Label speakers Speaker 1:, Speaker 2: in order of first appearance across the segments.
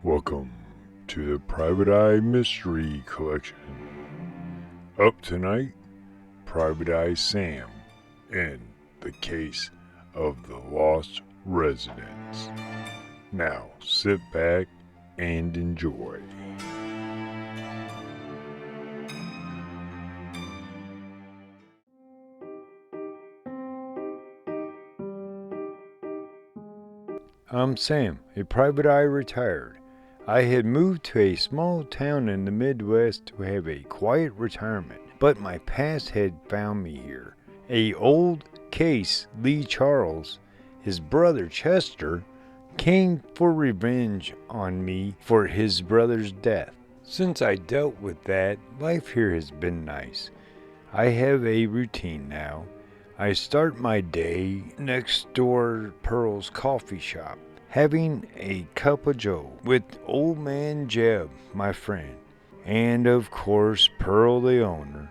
Speaker 1: Welcome to the Private Eye Mystery Collection. Up tonight, Private Eye Sam in the case of the lost residence. Now sit back and enjoy. I'm Sam, a private eye retired. I had moved to a small town in the Midwest to have a quiet retirement, but my past had found me here. A old case, Lee Charles, his brother Chester, came for revenge on me for his brother's death. Since I dealt with that, life here has been nice. I have a routine now. I start my day next door Pearl's coffee shop, having a cup of joe with old man Jeb, my friend, and of course Pearl the owner.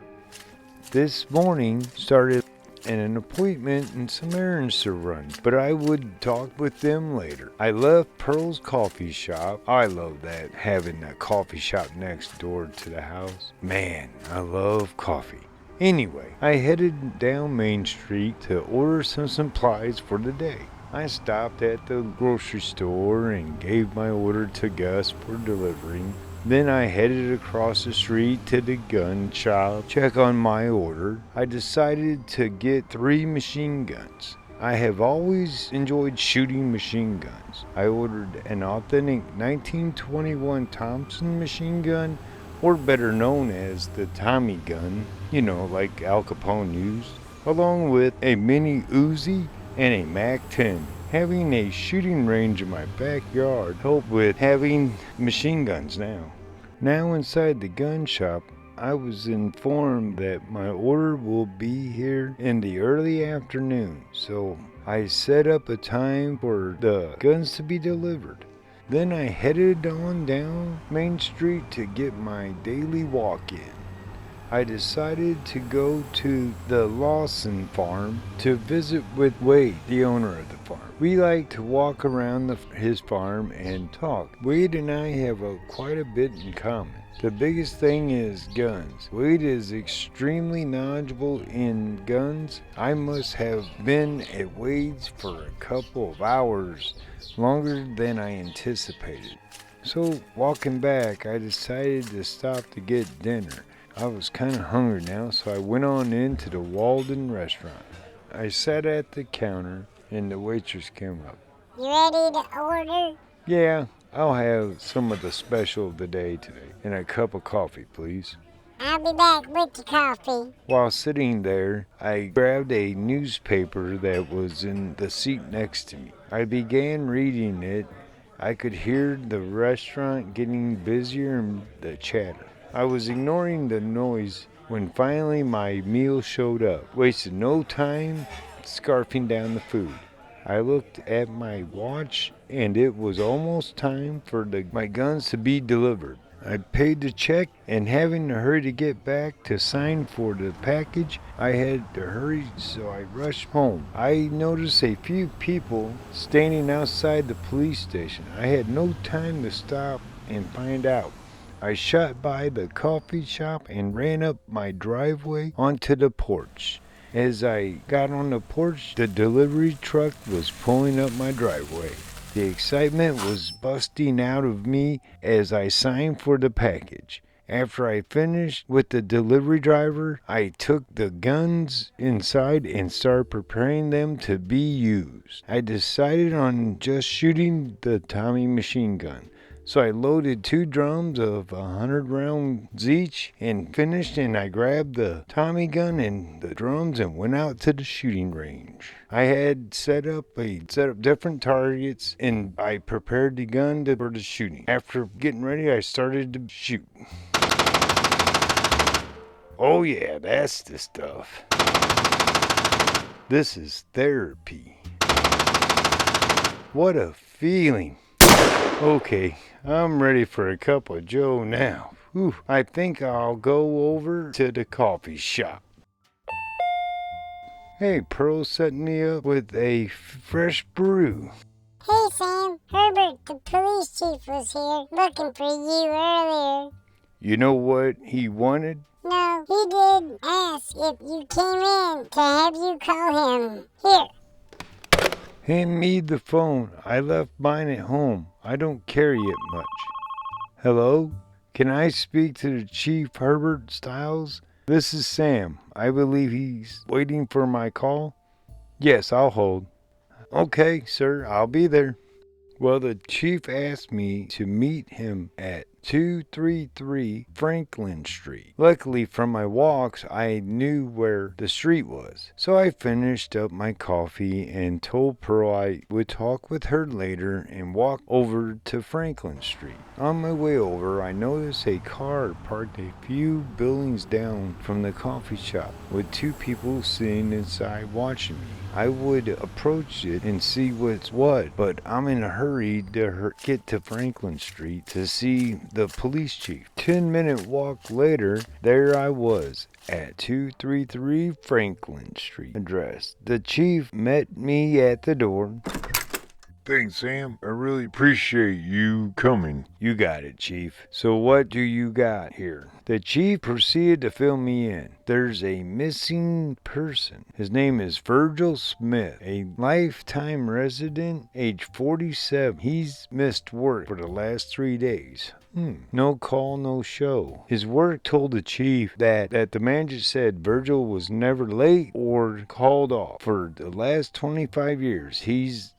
Speaker 1: This morning started an appointment and some errands to run, but I would talk with them later. I left Pearl's coffee shop. I love that, having a coffee shop next door to the house. Man, I love coffee. Anyway, I headed down Main Street to order some supplies for the day. I stopped at the grocery store and gave my order to Gus for delivering. Then I headed across the street to the gun shop, check on my order. I decided to get 3 machine guns. I have always enjoyed shooting machine guns. I ordered an authentic 1921 Thompson machine gun, or better known as the Tommy gun, like Al Capone used, along with a mini Uzi and a MAC-10. Having a shooting range in my backyard helped with having machine guns now. Now inside the gun shop, I was informed that my order will be here in the early afternoon, so I set up a time for the guns to be delivered. Then I headed on down Main Street to get my daily walk in. I decided to go to the Lawson farm to visit with Wade, the owner of the farm. We like to walk around his farm and talk. Wade and I have quite a bit in common. The biggest thing is guns. Wade is extremely knowledgeable in guns. I must have been at Wade's for a couple of hours, longer than I anticipated. So walking back, I decided to stop to get dinner. I was kind of hungry now, so I went on into the Walden restaurant. I sat at the counter, and the waitress came up.
Speaker 2: You ready to order?
Speaker 1: Yeah, I'll have some of the special of the day today, and a cup of coffee, please.
Speaker 2: I'll be back with the coffee.
Speaker 1: While sitting there, I grabbed a newspaper that was in the seat next to me. I began reading it. I could hear the restaurant getting busier and the chatter. I was ignoring the noise when finally my meal showed up. Wasted no time scarfing down the food. I looked at my watch and it was almost time for my guns to be delivered. I paid the check, and having to hurry to get back to sign for the package, I had to hurry, so I rushed home. I noticed a few people standing outside the police station. I had no time to stop and find out. I shot by the coffee shop and ran up my driveway onto the porch. As I got on the porch, the delivery truck was pulling up my driveway. The excitement was busting out of me as I signed for the package. After I finished with the delivery driver, I took the guns inside and started preparing them to be used. I decided on just shooting the Tommy machine gun. So I loaded 2 drums of 100 rounds each and finished, and I grabbed the Tommy gun and the drums and went out to the shooting range. I had set up different targets, and I prepared the gun for the shooting. After getting ready, I started to shoot. Oh yeah, that's the stuff. This is therapy. What a feeling. Okay, I'm ready for a cup of joe now. Whew, I think I'll go over to the coffee shop. Hey, Pearl's setting me up with a fresh brew.
Speaker 2: Hey Sam, Herbert, the police chief was here looking for you earlier.
Speaker 1: You know what he wanted?
Speaker 2: No, he did ask if you came in to have you call him. Here.
Speaker 1: Hand me the phone. I left mine at home. I don't carry it much. Hello? Can I speak to the Chief Herbert Stiles? This is Sam. I believe he's waiting for my call. Yes, I'll hold. Okay, sir, I'll be there. Well, the chief asked me to meet him at 233 Franklin Street. Luckily, from my walks, I knew where the street was. So I finished up my coffee and told Pearl I would talk with her later and walk over to Franklin Street. On my way over, I noticed a car parked a few buildings down from the coffee shop with two people sitting inside watching me. I would approach it and see what's what, but I'm in a hurry to get to Franklin Street to see the police chief. 10-minute walk later, there I was at 233 Franklin Street address. The chief met me at the door.
Speaker 3: Thanks, Sam. I really appreciate you coming.
Speaker 1: You got it, Chief. So what do you got here? The chief proceeded to fill me in. There's a missing person. His name is Virgil Smith, a lifetime resident, age 47. He's missed work for the last 3 days. No call, no show. His work told the chief that the manager said Virgil was never late or called off. For the last 25 years, he's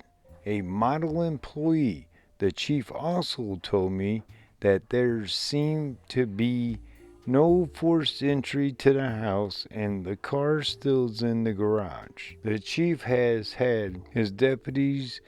Speaker 1: a model employee. The chief also told me that there seemed to be no forced entry to the house and the car still's in the garage. The chief has had his deputies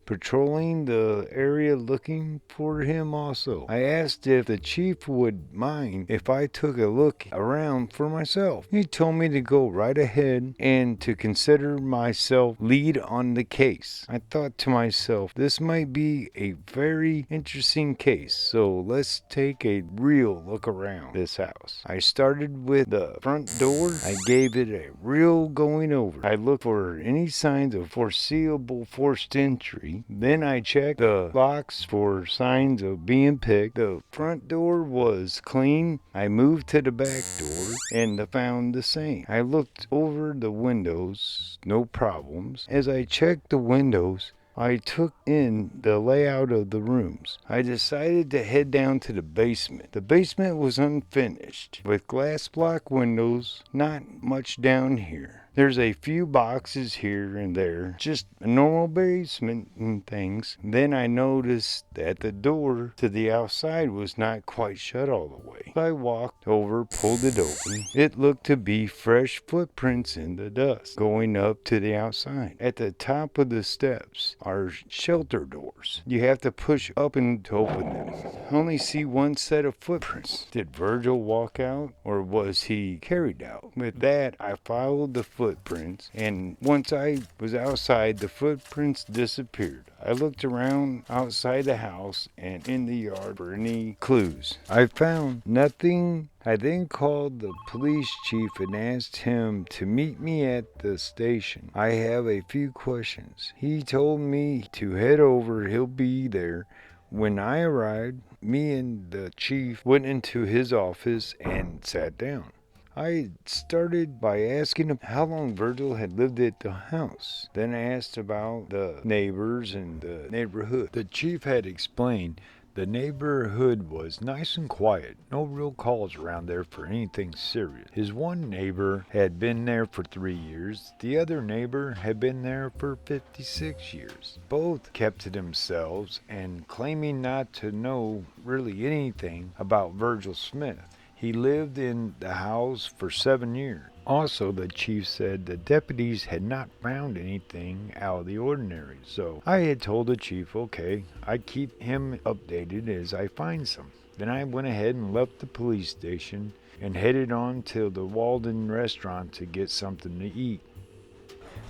Speaker 1: patrolling the area looking for him also. I asked if the chief would mind if I took a look around for myself. He told me to go right ahead and to consider myself lead on the case. I thought to myself, this might be a very interesting case, so let's take a real look around this house. I started with the front door. I gave it a real going over. I looked for any signs of foreseeable forced entry. Then I checked the locks for signs of being picked. The front door was clean. I moved to the back door and found the same. I looked over the windows, no problems. As I checked the windows, I took in the layout of the rooms. I decided to head down to the basement. The basement was unfinished, with glass block windows, not much down here. There's a few boxes here and there, just a normal basement and things. Then I noticed that the door to the outside was not quite shut all the way. I walked over, pulled it open. It looked to be fresh footprints in the dust going up to the outside. At the top of the steps are shelter doors. You have to push up and to open them. I only see one set of footprints. Did Virgil walk out or was he carried out? With that, I followed the footprints, and once I was outside, the footprints disappeared. I looked around outside the house and in the yard for any clues. I found nothing. I then called the police chief and asked him to meet me at the station. I have a few questions. He told me to head over. He'll be there. When I arrived, me and the chief went into his office and sat down. I started by asking him how long Virgil had lived at the house. Then I asked about the neighbors and the neighborhood. The chief had explained the neighborhood was nice and quiet. No real calls around there for anything serious. His one neighbor had been there for 3 years. The other neighbor had been there for 56 years. Both kept to themselves and claiming not to know really anything about Virgil Smith. He lived in the house for 7 years. Also, the chief said the deputies had not found anything out of the ordinary. So I had told the chief, okay, I'd keep him updated as I find some. Then I went ahead and left the police station and headed on to the Walden restaurant to get something to eat.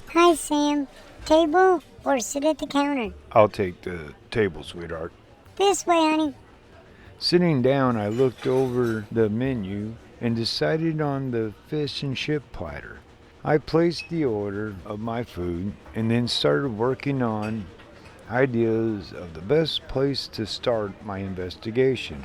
Speaker 2: Hi, Sam. Table or sit at the counter?
Speaker 1: I'll take the table, sweetheart.
Speaker 2: This way, honey.
Speaker 1: Sitting down, I looked over the menu and decided on the fish and chip platter. I placed the order of my food and then started working on ideas of the best place to start my investigation.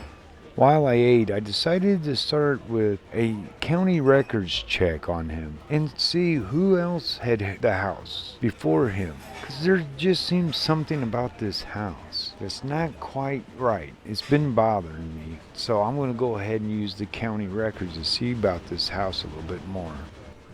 Speaker 1: While I ate, I decided to start with a county records check on him and see who else had the house before him. Because there just seems something about this house that's not quite right. It's been bothering me. So I'm going to go ahead and use the county records to see about this house a little bit more.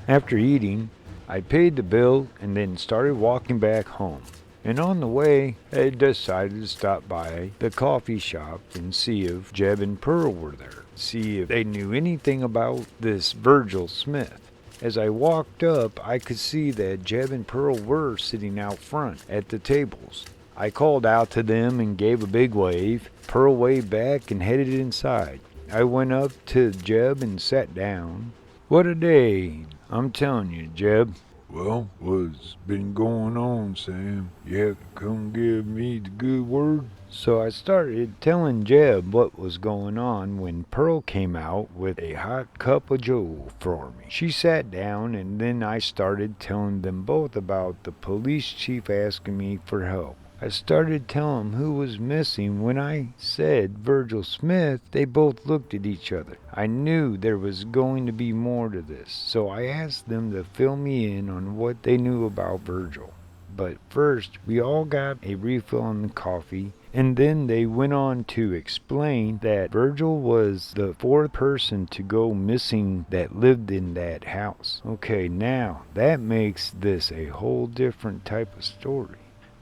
Speaker 1: After eating, I paid the bill and then started walking back home. And on the way, I decided to stop by the coffee shop and see if Jeb and Pearl were there. See if they knew anything about this Virgil Smith. As I walked up, I could see that Jeb and Pearl were sitting out front at the tables. I called out to them and gave a big wave. Pearl waved back and headed inside. I went up to Jeb and sat down. What a day, I'm telling you, Jeb.
Speaker 3: Well, what's been going on, Sam? You have to come give me the good word?
Speaker 1: So I started telling Jeb what was going on when Pearl came out with a hot cup of joe for me. She sat down and then I started telling them both about the police chief asking me for help. I started telling them who was missing. When I said Virgil Smith, they both looked at each other. I knew there was going to be more to this, so I asked them to fill me in on what they knew about Virgil. But first, we all got a refill on the coffee, and then they went on to explain that Virgil was the fourth person to go missing that lived in that house. Okay, now that makes this a whole different type of story.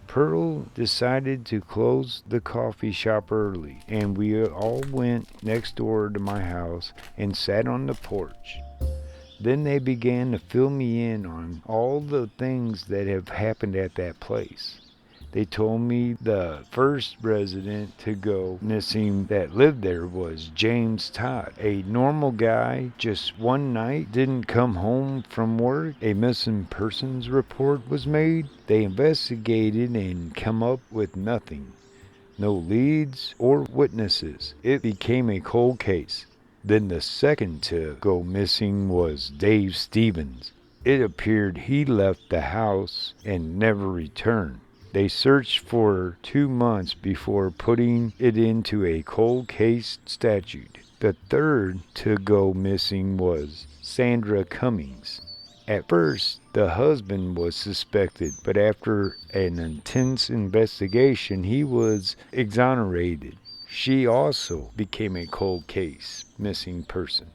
Speaker 1: Pearl decided to close the coffee shop early, and we all went next door to my house and sat on the porch. Then they began to fill me in on all the things that have happened at that place. They told me the first resident to go missing that lived there was James Todd, a normal guy. Just one night didn't come home from work. A missing persons report was made. They investigated and come up with nothing. No leads or witnesses. It became a cold case. Then the second to go missing was Dave Stevens. It appeared he left the house and never returned. They searched for 2 months before putting it into a cold case statute. The third to go missing was Sandra Cummings. At first, the husband was suspected, but after an intense investigation, he was exonerated. She also became a cold case missing person.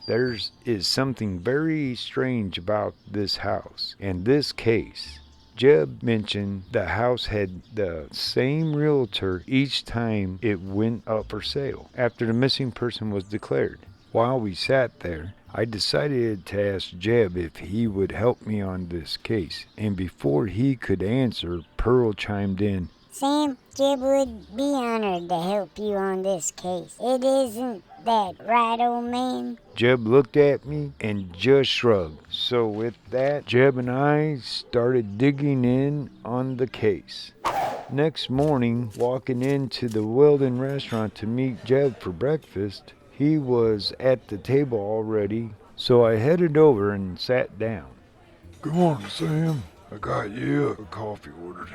Speaker 1: There is something very strange about this house and this case. Jeb mentioned the house had the same realtor each time it went up for sale after the missing person was declared. While we sat there, I decided to ask Jeb if he would help me on this case, and before he could answer, Pearl chimed in.
Speaker 2: Sam, Jeb would be honored to help you on this case. It isn't that right, old man?
Speaker 1: Jeb looked at me and just shrugged. So with that, Jeb and I started digging in on the case. Next morning, walking into the Weldon restaurant to meet Jeb for breakfast, he was at the table already, so I headed over and sat down.
Speaker 3: Good morning, Sam. I got you a coffee ordered.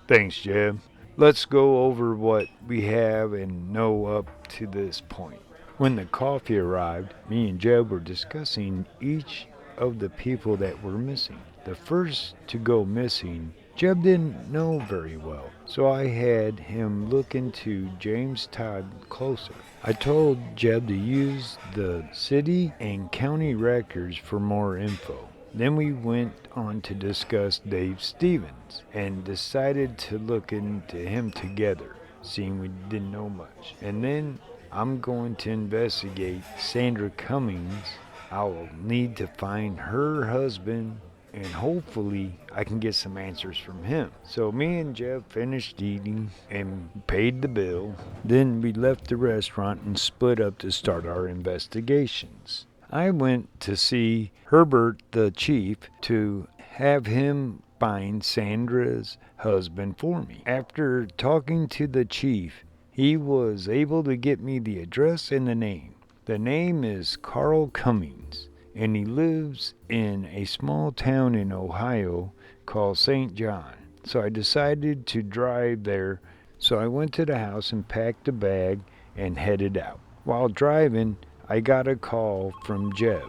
Speaker 1: Thanks, Jeb. Let's go over what we have and know up to this point. When the coffee arrived, me and Jeb were discussing each of the people that were missing. The first to go missing, Jeb didn't know very well, so I had him look into James Todd closer. I told Jeb to use the city and county records for more info. Then we went on to discuss Dave Stevens and decided to look into him together, seeing we didn't know much. And then I'm going to investigate Sandra Cummings. I'll need to find her husband, and hopefully I can get some answers from him. So me and Jeff finished eating and paid the bill. Then we left the restaurant and split up to start our investigations. I went to see Herbert the chief to have him find Sandra's husband for me. After talking to the chief, he was able to get me the address and the name. The name is Coll Cummings, and he lives in a small town in Ohio called St. John. so I decided to drive there. So I went to the house and packed a bag and headed out. While driving, I got a call from Jeb.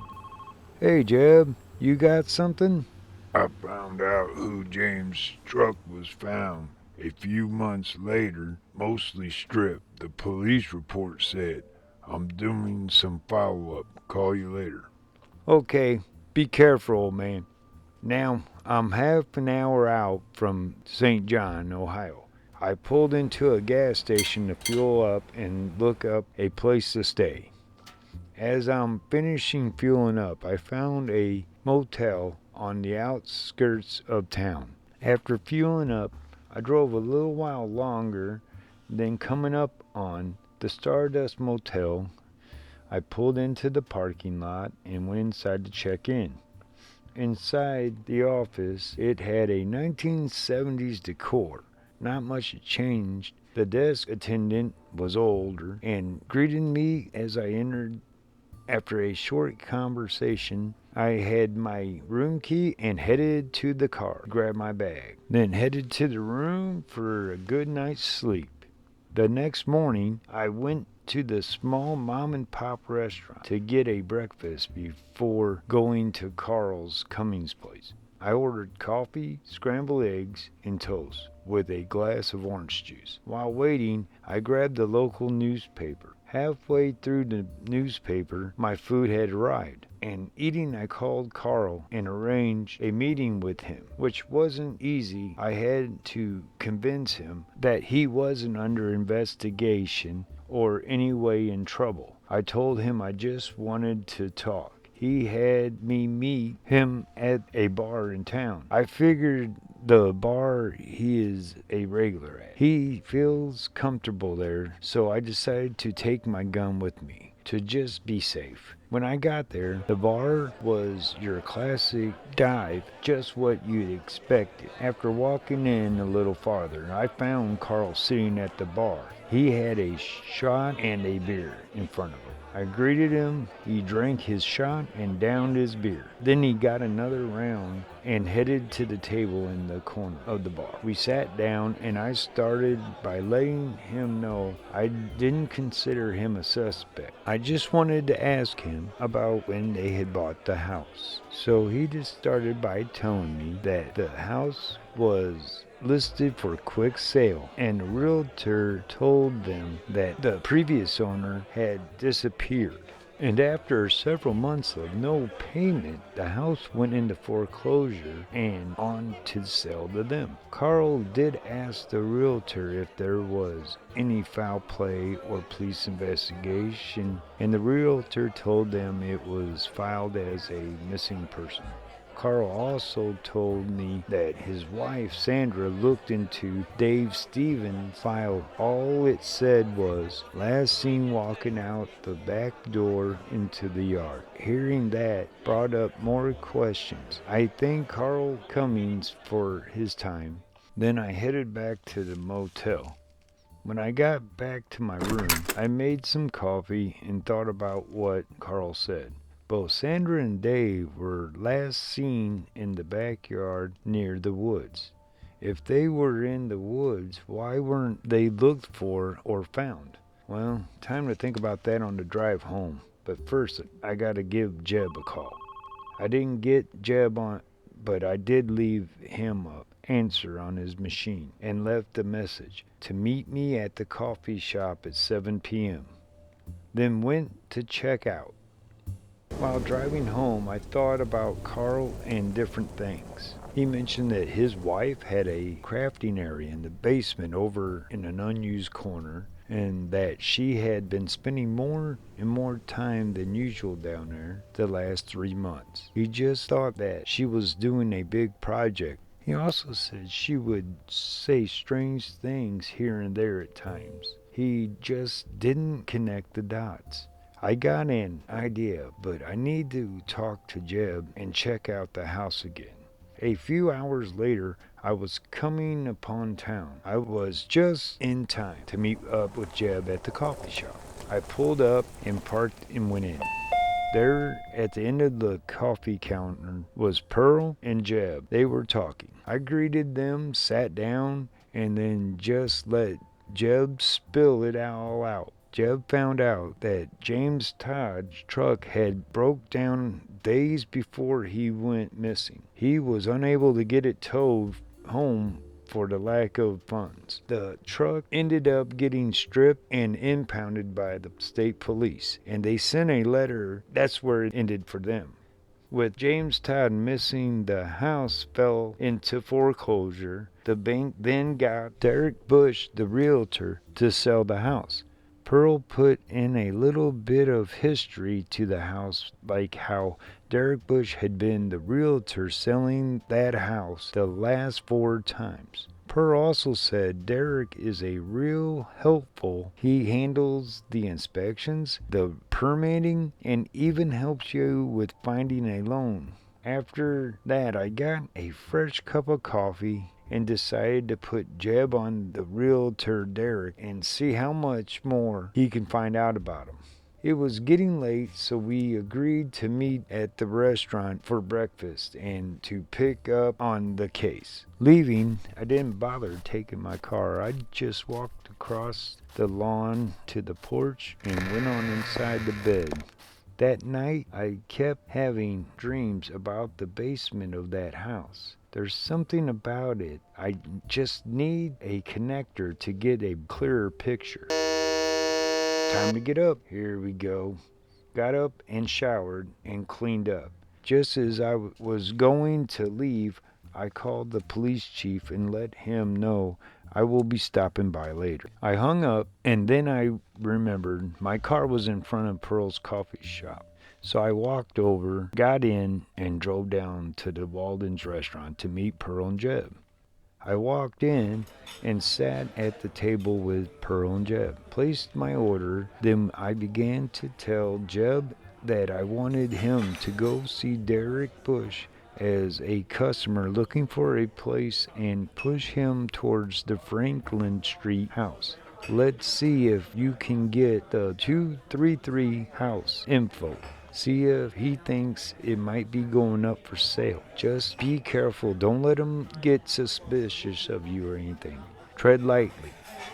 Speaker 1: Hey Jeb, you got something?
Speaker 3: I found out who James' truck was found. A few months later, mostly stripped, the police report said. I'm doing some follow-up. Call you later.
Speaker 1: Okay, be careful, old man. Now, I'm half an hour out from St. John, Ohio. I pulled into a gas station to fuel up and look up a place to stay. As I'm finishing fueling up, I found a motel on the outskirts of town. After fueling up, I drove a little while longer, then coming up on the Stardust Motel, I pulled into the parking lot and went inside to check in. Inside the office, it had a 1970s decor. Not much had changed. The desk attendant was older and greeted me as I entered. After a short conversation, I had my room key and headed to the car, grabbed my bag, then headed to the room for a good night's sleep. The next morning, I went to the small mom and pop restaurant to get a breakfast before going to Carl's Cummings place. I ordered coffee, scrambled eggs, and toast with a glass of orange juice. While waiting, I grabbed the local newspaper. Halfway through the newspaper, my food had arrived, and eating I called Carl and arranged a meeting with him, which wasn't easy. I had to convince him that he wasn't under investigation or any way in trouble. I told him I just wanted to talk. He had me meet him at a bar in town. I figured the bar he is a regular at. He feels comfortable there, so I decided to take my gun with me to just be safe. When I got there, the bar was your classic dive, just what you'd expected. After walking in a little farther, I found Carl sitting at the bar. He had a shot and a beer in front of him. I greeted him, he drank his shot and downed his beer. Then he got another round and headed to the table in the corner of the bar. We sat down and I started by letting him know I didn't consider him a suspect. I just wanted to ask him about when they had bought the house. So he just started by telling me that the house was listed for quick sale, and the realtor told them that the previous owner had disappeared. And after several months of no payment, the house went into foreclosure and on to sell to them. Carl did ask the realtor if there was any foul play or police investigation, and the realtor told them it was filed as a missing person. Carl also told me that his wife Sandra looked into Dave Stevens' file. All it said was, last seen walking out the back door into the yard. Hearing that brought up more questions. I thanked Carl Cummings for his time. Then I headed back to the motel. When I got back to my room, I made some coffee and thought about what Carl said. Both Sandra and Dave were last seen in the backyard near the woods. If they were in the woods, why weren't they looked for or found? Well, time to think about that on the drive home. But first, I gotta give Jeb a call. I didn't get Jeb on, but I did leave him an answer on his machine and left a message to meet me at the coffee shop at 7 p.m. Then went to check out. While driving home, I thought about Carl and different things. He mentioned that his wife had a crafting area in the basement over in an unused corner, and that she had been spending more and more time than usual down there the last 3 months. He just thought that she was doing a big project. He also said she would say strange things here and there at times. He just didn't connect the dots. I got an idea, but I need to talk to Jeb and check out the house again. A few hours later, I was coming upon town. I was just in time to meet up with Jeb at the coffee shop. I pulled up and parked and went in. There at the end of the coffee counter was Pearl and Jeb. They were talking. I greeted them, sat down, and then just let Jeb spill it all out. Jeb found out that James Todd's truck had broke down days before he went missing. He was unable to get it towed home for the lack of funds. The truck ended up getting stripped and impounded by the state police, and they sent a letter. That's where it ended for them. With James Todd missing, the house fell into foreclosure. The bank then got Derek Bush, the realtor, to sell the house. Pearl put in a little bit of history to the house, like how Derek Bush had been the realtor selling that house the last 4 times. Pearl also said Derek is a real helpful. He handles the inspections, the permitting, and even helps you with finding a loan. After that, I got a fresh cup of coffee and decided to put Jeb on the realtor Derek and see how much more he can find out about him. It was getting late, so we agreed to meet at the restaurant for breakfast and to pick up on the case. Leaving, I didn't bother taking my car. I just walked across the lawn to the porch and went on inside the bed. That night, I kept having dreams about the basement of that house. There's something about it. I just need a connector to get a clearer picture. Time to get up. Here we go. Got up and showered and cleaned up. Just as I was going to leave, I called the police chief and let him know I will be stopping by later. I hung up, and then I remembered my car was in front of Pearl's coffee shop. So I walked over, got in, and drove down to the Walden's restaurant to meet Pearl and Jeb. I walked in and sat at the table with Pearl and Jeb, placed my order, then I began to tell Jeb that I wanted him to go see Derek Bush as a customer looking for a place and push him towards the Franklin Street house. Let's see if you can get the 233 house info. See if he thinks it might be going up for sale. Just be careful. Don't let him get suspicious of you or anything. Tread lightly.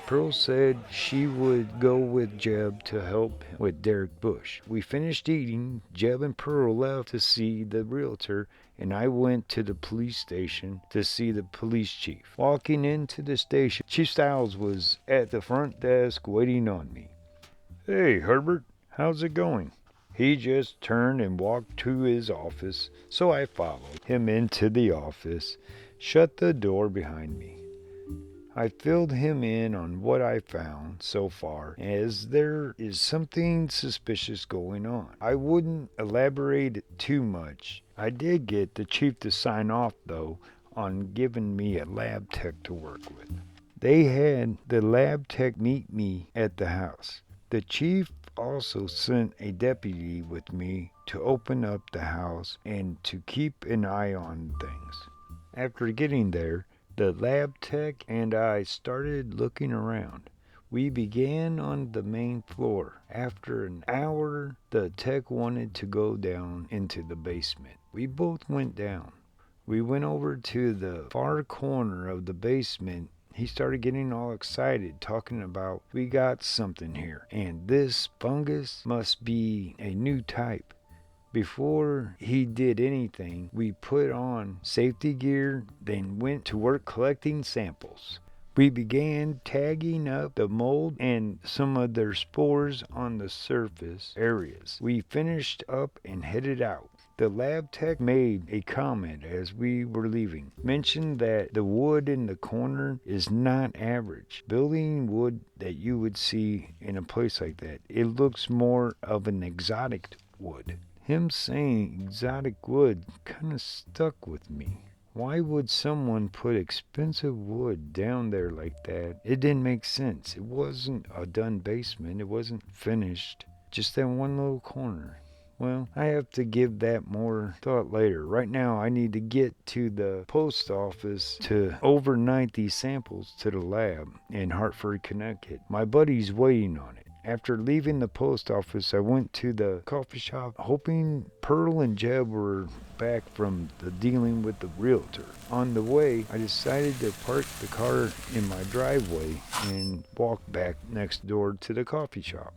Speaker 1: Pearl said she would go with Jeb to help with Derek Bush. We finished eating. Jeb and Pearl left to see the realtor, and I went to the police station to see the police chief. Walking into the station, Chief Stiles was at the front desk waiting on me. "Hey, Herbert, how's it going?" He just turned and walked to his office, so I followed him into the office, shut the door behind me. I filled him in on what I found so far, as there is something suspicious going on. I wouldn't elaborate too much. I did get the chief to sign off, though, on giving me a lab tech to work with. They had the lab tech meet me at the house. The chief also sent a deputy with me to open up the house and to keep an eye on things. After getting there, the lab tech and I started looking around. We began on the main floor. After an hour, the tech wanted to go down into the basement. We both went down. We went over to the far corner of the basement. He started getting all excited, talking about, "We got something here, and this fungus must be a new type." Before he did anything, we put on safety gear, then went to work collecting samples. We began tagging up the mold and some of their spores on the surface areas. We finished up and headed out. The lab tech made a comment as we were leaving, mentioned that the wood in the corner is not average. Building wood that you would see in a place like that. It looks more of an exotic wood. Him saying exotic wood kind of stuck with me. Why would someone put expensive wood down there like that? It didn't make sense. It wasn't a done basement. It wasn't finished. Just that one little corner. Well, I have to give that more thought later. Right now, I need to get to the post office to overnight these samples to the lab in Hartford, Connecticut. My buddy's waiting on it. After leaving the post office, I went to the coffee shop hoping Pearl and Jeb were back from the dealing with the realtor. On the way, I decided to park the car in my driveway and walk back next door to the coffee shop.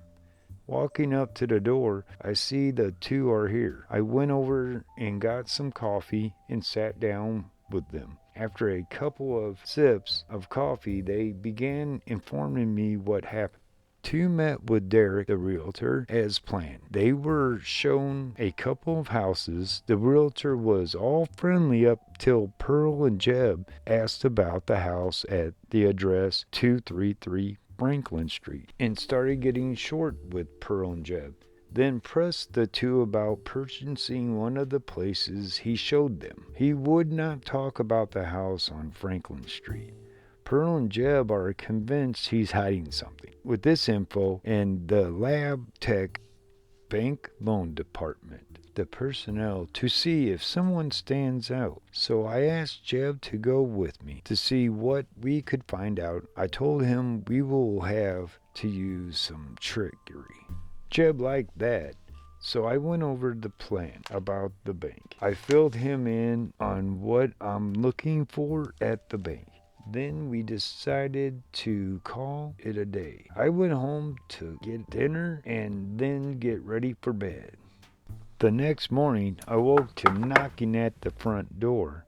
Speaker 1: Walking up to the door, I see the two are here. I went over and got some coffee and sat down with them. After a couple of sips of coffee, they began informing me what happened. Two met with Derek, the realtor, as planned. They were shown a couple of houses. The realtor was all friendly up till Pearl and Jeb asked about the house at the address 233 Franklin Street and started getting short with Pearl and Jeb. Then pressed the two about purchasing one of the places he showed them. He would not talk about the house on Franklin Street. Pearl and Jeb are convinced he's hiding something. With this info and the lab tech bank loan department, the personnel to see if someone stands out. So I asked Jeb to go with me to see what we could find out. I told him we will have to use some trickery. Jeb liked that. So I went over the plan about the bank. I filled him in on what I'm looking for at the bank. Then we decided to call it a day. I went home to get dinner and then get ready for bed. The next morning, I woke to knocking at the front door.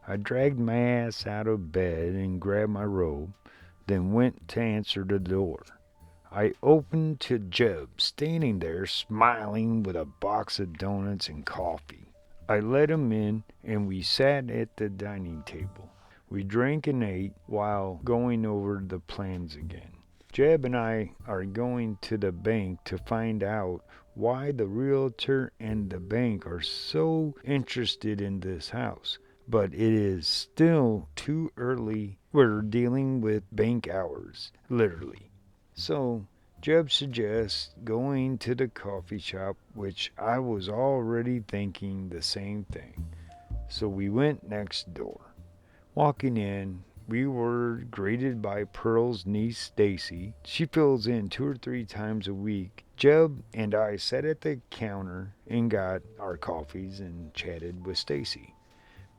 Speaker 1: I dragged my ass out of bed and grabbed my robe, then went to answer the door. I opened to Jeb, standing there smiling with a box of donuts and coffee. I let him in and we sat at the dining table. We drank and ate while going over the plans again. Jeb and I are going to the bank to find out why the realtor and the bank are so interested in this house. But it is still too early. We're dealing with bank hours, literally. So Jeb suggests going to the coffee shop, which I was already thinking the same thing. So we went next door. Walking in, we were greeted by Pearl's niece Stacy. She fills in 2 or 3 times a week. Jeb and I sat at the counter and got our coffees and chatted with Stacy.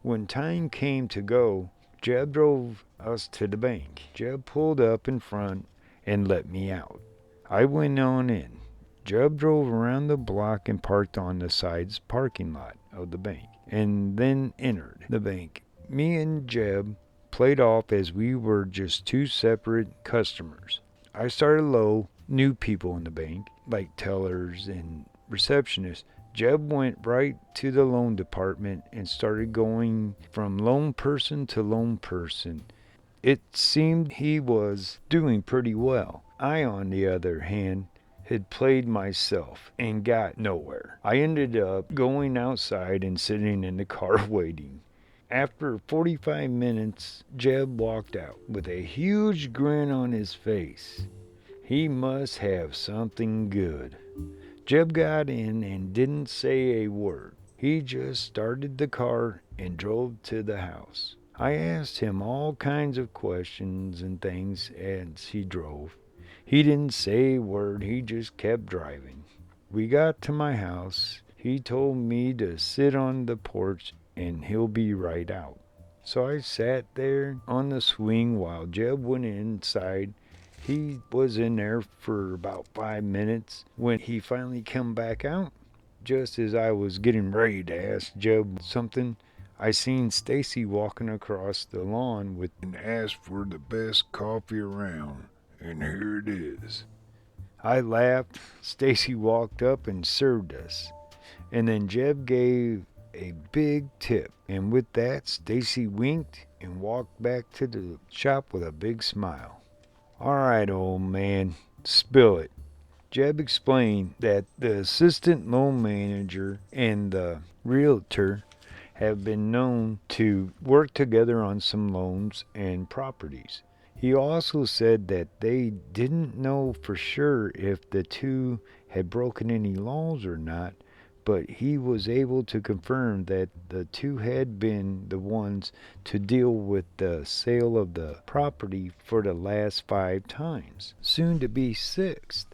Speaker 1: When time came to go, Jeb drove us to the bank. Jeb pulled up in front and let me out. I went on in. Jeb drove around the block and parked on the side's parking lot of the bank, and then entered the bank. Me and Jeb played off as we were just 2 separate customers. I started low, new people in the bank, like tellers and receptionists. Jeb went right to the loan department and started going from loan person to loan person. It seemed he was doing pretty well. I, on the other hand, had played myself and got nowhere. I ended up going outside and sitting in the car waiting. After 45 minutes, Jeb walked out with a huge grin on his face. He must have something good. Jeb got in and didn't say a word. He just started the car and drove to the house. I asked him all kinds of questions and things as he drove. He didn't say a word, he just kept driving. We got to my house. He told me to sit on the porch and he'll be right out. So I sat there on the swing while Jeb went inside. He was in there for about 5 minutes when he finally come back out. Just as I was getting ready to ask Jeb something, I seen Stacy walking across the lawn with
Speaker 3: And asked for the best coffee around, and here it is.
Speaker 1: I laughed. Stacy walked up and served us. And then Jeb gave a big tip. And with that, Stacy winked and walked back to the shop with a big smile. All right, old man, spill it. Jeb explained that the assistant loan manager and the realtor have been known to work together on some loans and properties. He also said that they didn't know for sure if the two had broken any laws or not, but he was able to confirm that the two had been the ones to deal with the sale of the property for the last 5 times, soon to be 6th.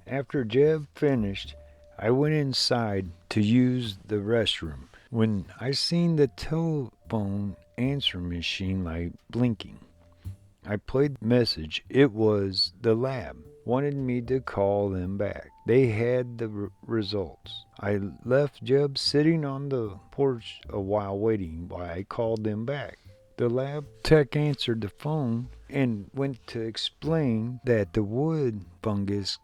Speaker 1: After Jeb finished, I went inside to use the restroom when I seen the telephone answering machine light blinking. I played the message. It was the lab. Wanted me to call them back. They had the results. I left Jeb sitting on the porch a while waiting while I called them back. The lab tech answered the phone and went to explain that the wood fungus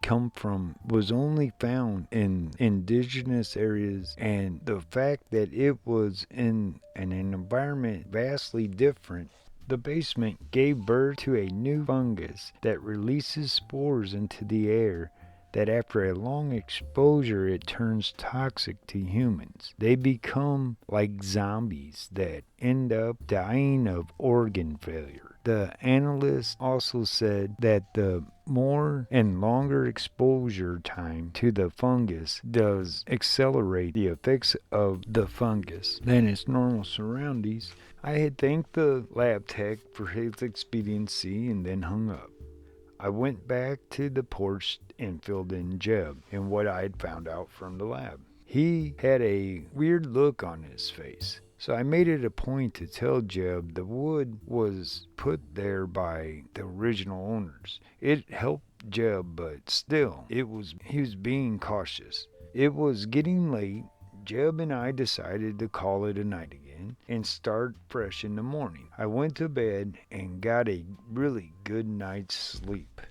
Speaker 1: was only found in indigenous areas, and the fact that it was in an environment vastly different. The basement gave birth to a new fungus that releases spores into the air that after a long exposure it turns toxic to humans. They become like zombies that end up dying of organ failure. The analyst also said that the more and longer exposure time to the fungus does accelerate the effects of the fungus than its normal surroundings. I had thanked the lab tech for his expediency and then hung up. I went back to the porch and filled in Jeb and what I had found out from the lab. He had a weird look on his face, so I made it a point to tell Jeb the wood was put there by the original owners. It helped Jeb, but still, he was being cautious. It was getting late. Jeb and I decided to call it a night again and start fresh in the morning. I went to bed and got a really good night's sleep.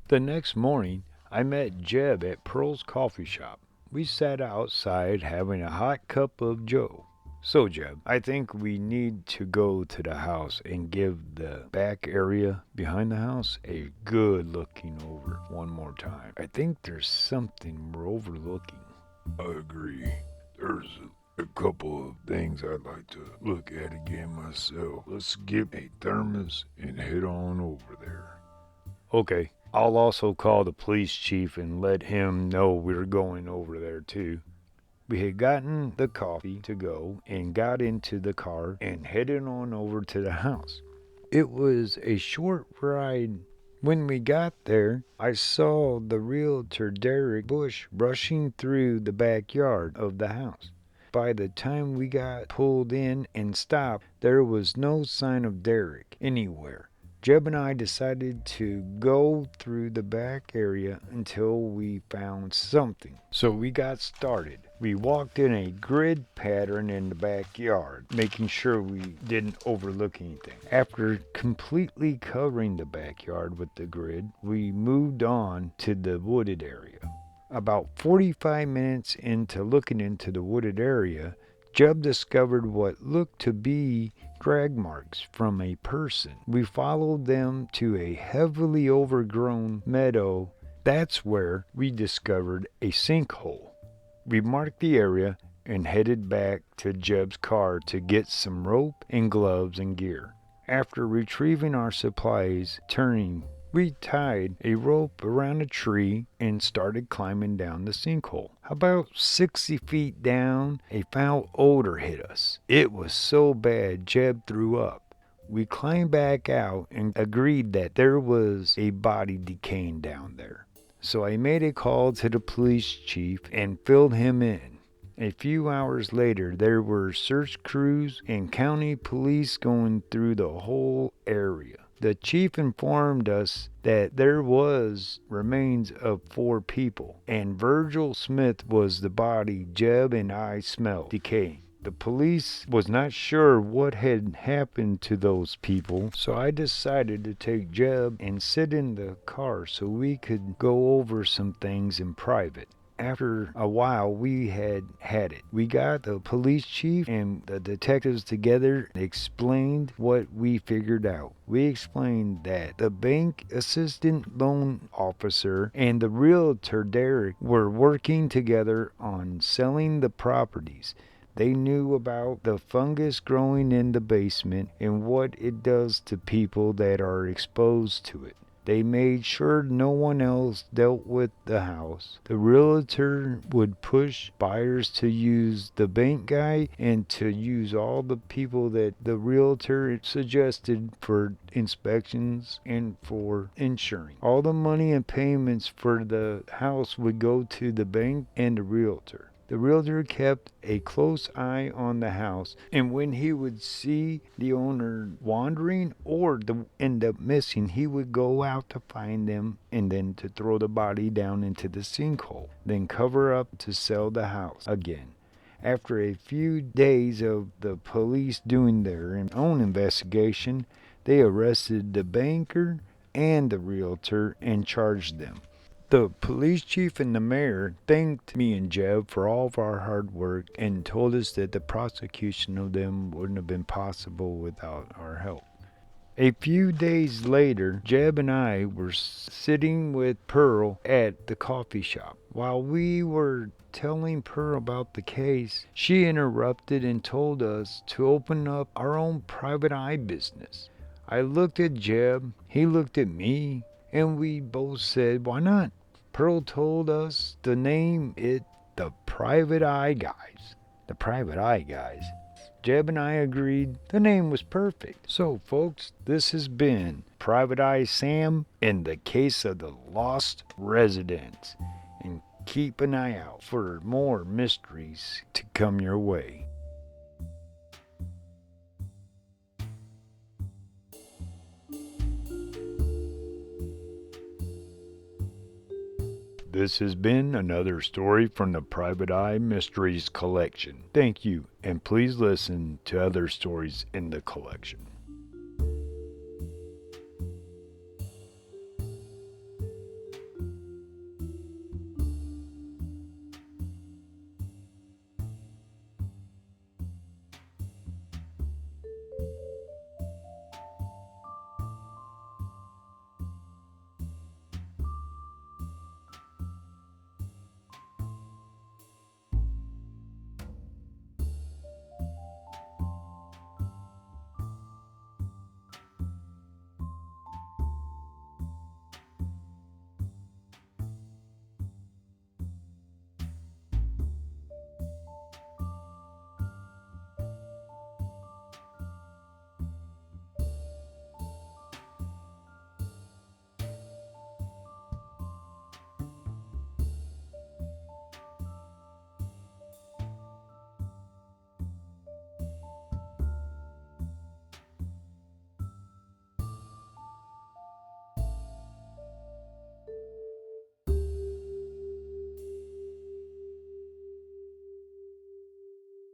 Speaker 1: The next morning, I met Jeb at Pearl's coffee shop. We sat outside having a hot cup of joe. So, Jeb, I think we need to go to the house and give the back area behind the house a good looking over one more time. I think there's something we're overlooking.
Speaker 3: I agree. There's a couple of things I'd like to look at again myself. Let's get a thermos and head on over there.
Speaker 1: Okay, I'll also call the police chief and let him know we're going over there too. We had gotten the coffee to go and got into the car and headed on over to the house. It was a short ride. When we got there, I saw the realtor Derek Bush rushing through the backyard of the house. By the time we got pulled in and stopped, there was no sign of Derek anywhere. Jeb and I decided to go through the back area until we found something. So we got started. We walked in a grid pattern in the backyard, making sure we didn't overlook anything. After completely covering the backyard with the grid, we moved on to the wooded area. About 45 minutes into looking into the wooded area, Jeb discovered what looked to be drag marks from a person. We followed them to a heavily overgrown meadow. That's where we discovered a sinkhole. We marked the area and headed back to Jeb's car to get some rope and gloves and gear. After retrieving our supplies, we tied a rope around a tree and started climbing down the sinkhole. About 60 feet down, a foul odor hit us. It was so bad Jeb threw up. We climbed back out and agreed that there was a body decaying down there. So I made a call to the police chief and filled him in. A few hours later, there were search crews and county police going through the whole area. The chief informed us that there was remains of 4 people, and Virgil Smith was the body Jeb and I smelled decaying. The police was not sure what had happened to those people, so I decided to take Jeb and sit in the car so we could go over some things in private. After a while, we had it. We got the police chief and the detectives together and explained what we figured out. We explained that the bank assistant loan officer and the realtor Derek were working together on selling the properties. They knew about the fungus growing in the basement and what it does to people that are exposed to it. They made sure no one else dealt with the house. The realtor would push buyers to use the bank guy and to use all the people that the realtor suggested for inspections and for insuring. All the money and payments for the house would go to the bank and the realtor. The realtor kept a close eye on the house, and when he would see the owner wandering or end up missing, he would go out to find them and then to throw the body down into the sinkhole, then cover up to sell the house again. After a few days of the police doing their own investigation, they arrested the banker and the realtor and charged them. The police chief and the mayor thanked me and Jeb for all of our hard work and told us that the prosecution of them wouldn't have been possible without our help. A few days later, Jeb and I were sitting with Pearl at the coffee shop. While we were telling Pearl about the case, she interrupted and told us to open up our own private eye business. I looked at Jeb, he looked at me, and we both said, why not? Pearl told us to name it the Private Eye Guys. The Private Eye Guys. Jeb and I agreed the name was perfect. So, folks, this has been Private Eye Sam in the case of the lost residents. And keep an eye out for more mysteries to come your way. This has been another story from the Private Eye Mysteries collection. Thank you, and please listen to other stories in the collection.